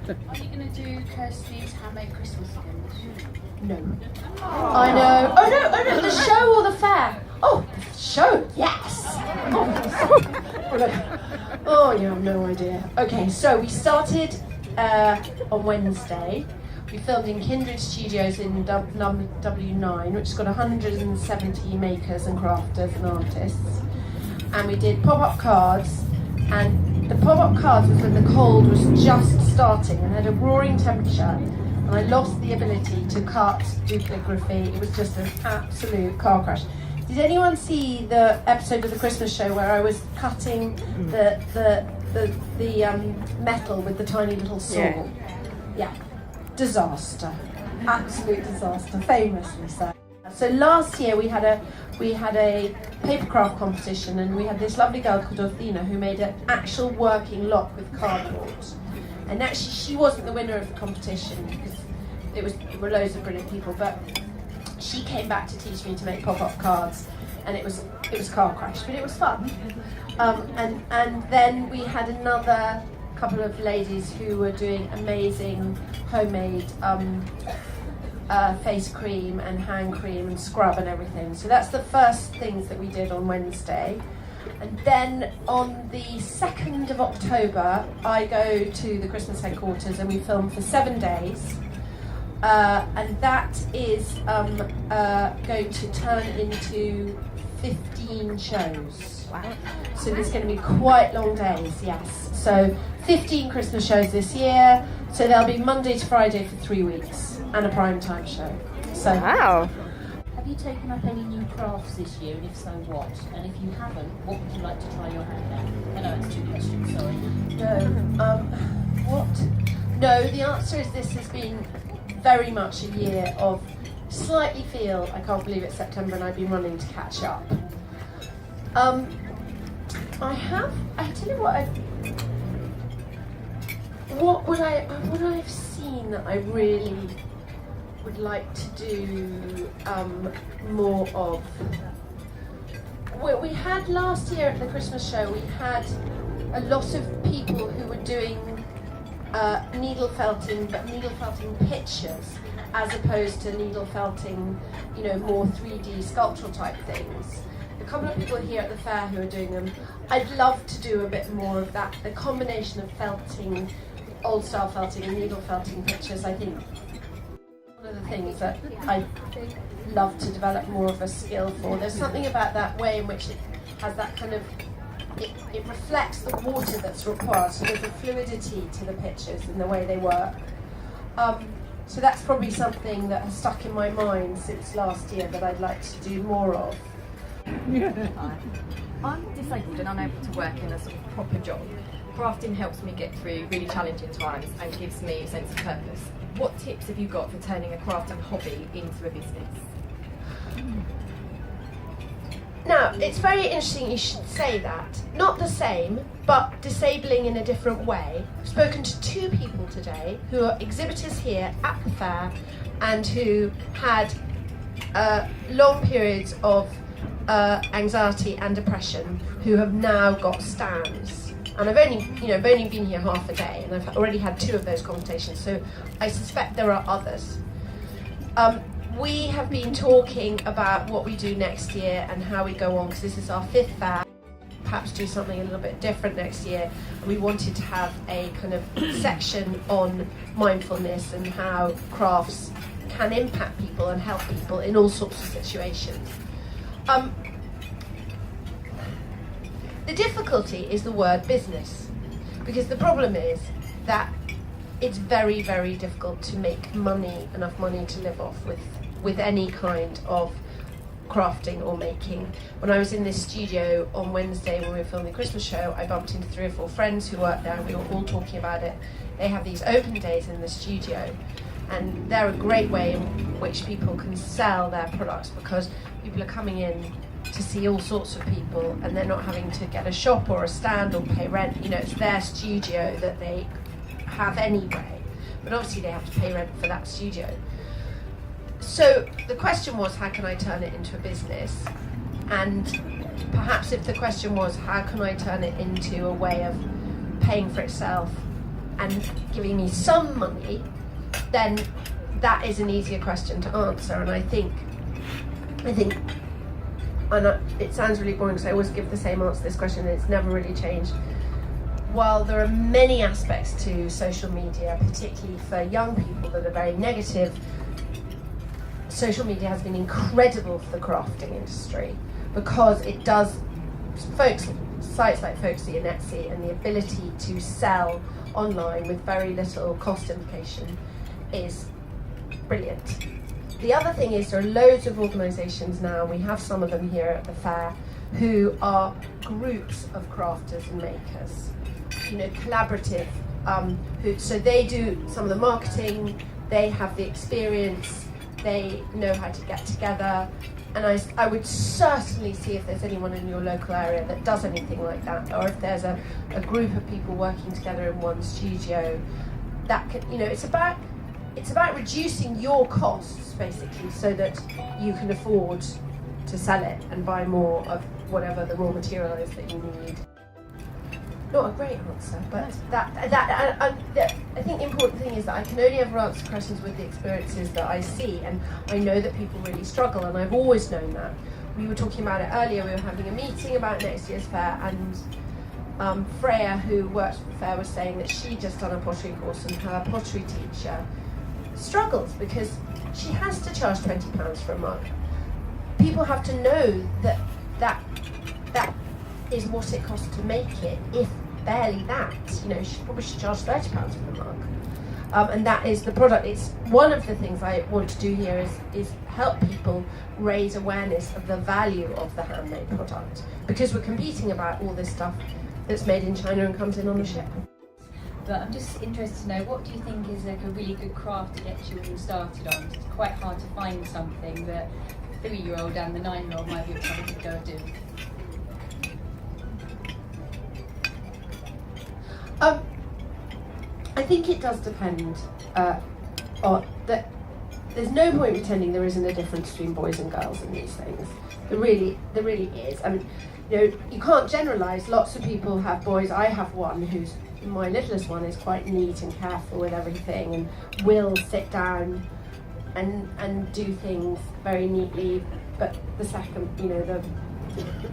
you going to do Kirstie's Handmade Christmas again this year? No. I know. Oh no, the show or the fair? Oh, the show, yes. Oh, you have no idea. Okay, so we started on Wednesday. We filmed in Kindred Studios in W9, which has got 170 makers and crafters and artists. And we did pop-up cards, and the pop-up cards was when the cold was just starting and had a roaring temperature, and I lost the ability to cut duplicography. It was just an absolute car crash. Did anyone see the episode of the Christmas show where I was cutting the metal with the tiny little saw? Yeah. Disaster. Absolute disaster. Famously so. So last year we had a paper craft competition, and we had this lovely girl called Athena who made an actual working lock with cardboard. And actually she wasn't the winner of the competition because there were loads of brilliant people, but she came back to teach me to make pop-up cards, and it was a car crash, but it was fun. And then we had another couple of ladies who were doing amazing homemade face cream and hand cream and scrub and everything. So that's the first things that we did on Wednesday. And then on the 2nd of October, I go to the Christmas headquarters and we film for 7 days. And that is going to turn into 15 shows. Wow. So there's going to be quite long days, yes. So 15 Christmas shows this year. So they'll be Monday to Friday for 3 weeks and a prime time show. So wow. Have you taken up any new crafts this year, and if so, what? And if you haven't, what would you like to try your hand at? I know it's 2 questions, sorry. No. What? No, the answer is this has been very much a year of slightly feel, I can't believe it's September and I've been running to catch up. I tell you what would I have seen that I really would like to do more of? We had last year at the Christmas show, we had a lot of people who were doing needle felting, but needle felting pictures as opposed to needle felting, more 3D sculptural type things. A couple of people here at the fair who are doing them. I'd love to do a bit more of that, the combination of felting, old style felting and needle felting pictures. I think one of the things that I'd love to develop more of a skill for. There's something about that way in which it has that kind of, it reflects the water that's required, so there's a fluidity to the pictures and the way they work. So that's probably something that has stuck in my mind since last year that I'd like to do more of. Hi. I'm disabled and unable to work in a sort of proper job. Crafting helps me get through really challenging times and gives me a sense of purpose. What tips have you got for turning a crafting hobby into a business? Now, it's very interesting you should say that. Not the same, but disabling in a different way. I've spoken to 2 people today who are exhibitors here at the fair and who had long periods of anxiety and depression who have now got stands. And I've only been here half a day, and I've already had 2 of those conversations, so I suspect there are others. We have been talking about what we do next year and how we go on, because this is our 5th fair. Perhaps do something a little bit different next year. And we wanted to have a kind of section on mindfulness and how crafts can impact people and help people in all sorts of situations. The difficulty is the word business, because the problem is that it's very, very difficult to make enough money to live off with any kind of crafting or making. When I was in this studio on Wednesday when we were filming the Christmas show, I bumped into 3 or 4 friends who worked there, and we were all talking about it. They have these open days in the studio, and they're a great way in which people can sell their products, because people are coming in to see all sorts of people and they're not having to get a shop or a stand or pay rent. It's their studio that they have anyway, but obviously they have to pay rent for that studio. So the question was, how can I turn it into a business? And perhaps if the question was, how can I turn it into a way of paying for itself and giving me some money, then that is an easier question to answer. And I think, and it sounds really boring because I always give the same answer to this question and it's never really changed. While there are many aspects to social media, particularly for young people, that are very negative, social media has been incredible for the crafting industry because it does, sites like Folksy and Etsy, and the ability to sell online with very little cost implication is brilliant. The other thing is there are loads of organisations now, we have some of them here at the fair, who are groups of crafters and makers, you know, collaborative, so they do some of the marketing, they have the experience, they know how to get together, and I would certainly see if there's anyone in your local area that does anything like that, or if there's a group of people working together in one studio. That can, you know, it's about reducing your costs basically, so that you can afford to sell it and buy more of whatever the raw material is that you need. Not a great answer, but I think the important thing is that I can only ever answer questions with the experiences that I see, and I know that people really struggle, and I've always known that. We were talking about it earlier, we were having a meeting about next year's fair, and Freya, who works for the fair, was saying that she just done a pottery course, and her pottery teacher struggles because she has to charge £20 for a mug. People have to know that is what it costs to make it, if barely that. You know, she probably should charge £30 for the mug. And that is the product. It's one of the things I want to do here is help people raise awareness of the value of the handmade product, because we're competing about all this stuff that's made in China and comes in on the ship. But I'm just interested to know, what do you think is like a really good craft to get children started on? It's quite hard to find something that the 3-year-old and the 9-year-old might be able to go do. I think it does depend on that. There's no point pretending there isn't a difference between boys and girls in these things. There really is. I mean, you know, you can't generalise. Lots of people have boys. I have one who's, my littlest one, is quite neat and careful with everything and will sit down and do things very neatly. But the second, you know,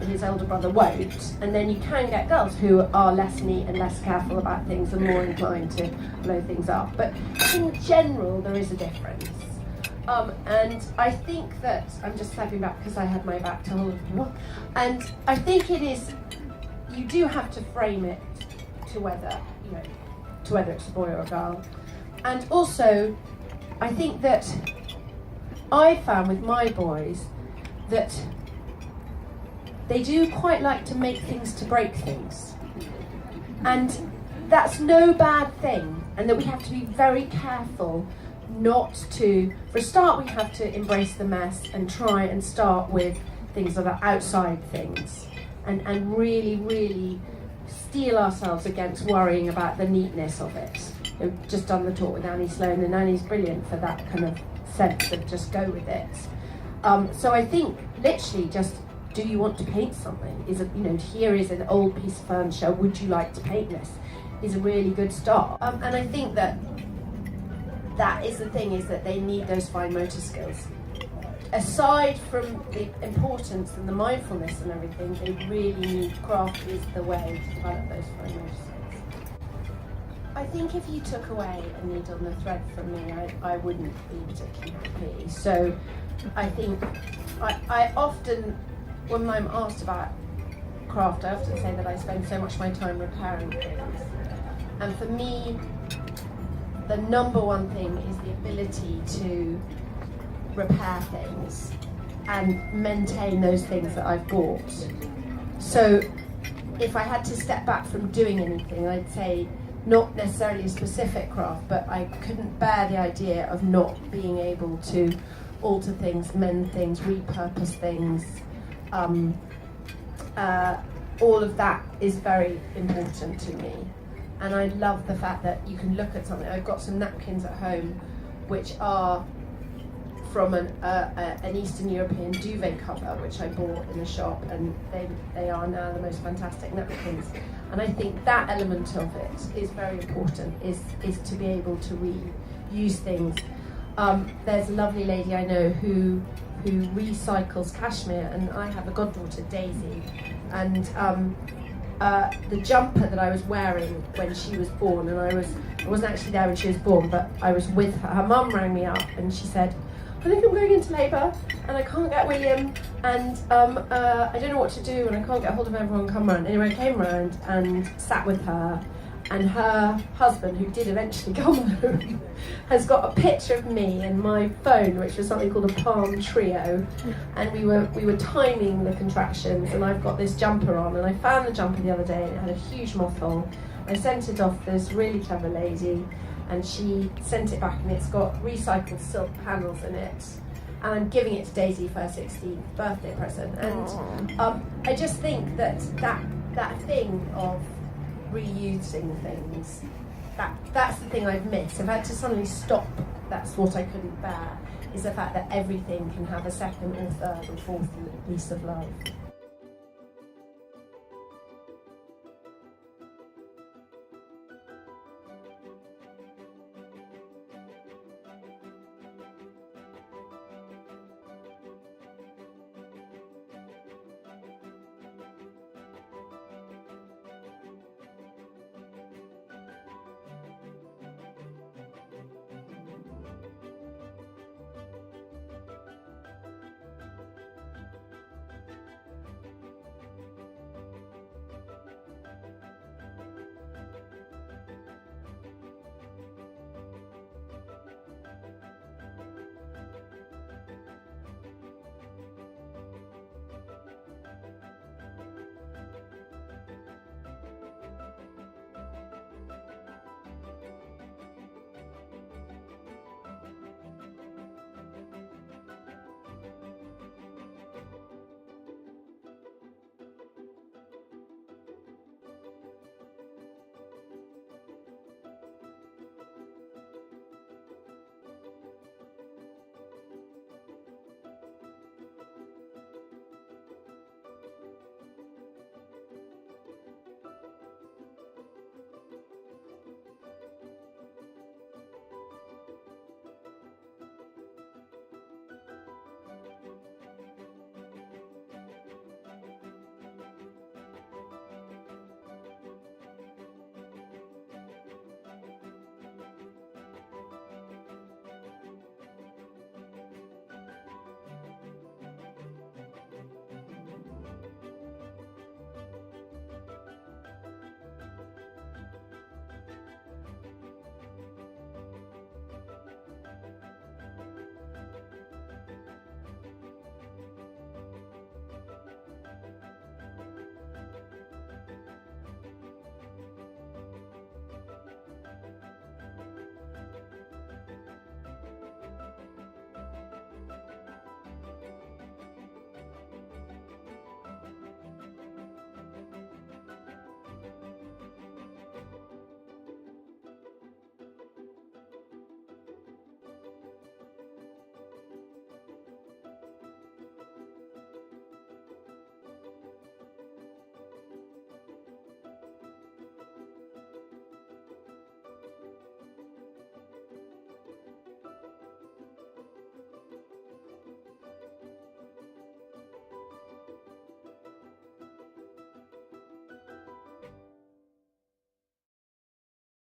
his elder brother won't, and then you can get girls who are less neat and less careful about things and more inclined to blow things up. But in general, there is a difference. And I think that, I'm just stepping back because I had my back to all of you, and I think it is, you do have to frame it to whether, you know, to whether it's a boy or a girl. And also, I think that I found with my boys that they do quite like to make things to break things. And that's no bad thing, and that we have to be very careful not to, for a start, we have to embrace the mess and try and start with things that are outside things, and really, really steel ourselves against worrying about the neatness of it. I've just done the talk with Annie Sloan, and Annie's brilliant for that kind of sense of just go with it. So I think literally just, do you want to paint something? Is it, you know, here is an old piece of furniture, would you like to paint this? Is a really good start. And I think that is the thing, is that they need those fine motor skills. Aside from the importance and the mindfulness and everything, they really need, craft is the way to develop those fine motor skills. I think if you took away a needle and a thread from me, I wouldn't be particularly happy. So I think I often, when I'm asked about craft, I often say that I spend so much of my time repairing things. And for me, the number one thing is the ability to repair things and maintain those things that I've bought. So if I had to step back from doing anything, I'd say not necessarily a specific craft, but I couldn't bear the idea of not being able to alter things, mend things, repurpose things. All of that is very important to me, and I love the fact that you can look at something. I've got some napkins at home which are from an Eastern European duvet cover which I bought in a shop, and they are now the most fantastic napkins. And I think that element of it is very important, is to be able to reuse things. There's a lovely lady I know who recycles cashmere, and I have a goddaughter, Daisy, and the jumper that I was wearing when she was born, and I wasn't actually there when she was born, but I was with her. Her mum rang me up and she said, I think I'm going into labour and I can't get William, and I don't know what to do, and I can't get hold of everyone, come round. Anyway, I came round and sat with her, and her husband, who did eventually come home, has got a picture of me and my phone, which was something called a palm trio, and we were timing the contractions, and I've got this jumper on, and I found the jumper the other day and it had a huge moth hole. I sent it off to this really clever lady, and she sent it back, and it's got recycled silk panels in it, and I'm giving it to Daisy for her 16th birthday present. And I just think that thing of reusing things, that's the thing I've missed. I've had to suddenly stop. That's what I couldn't bear, is the fact that everything can have a second or third or fourth lease of life.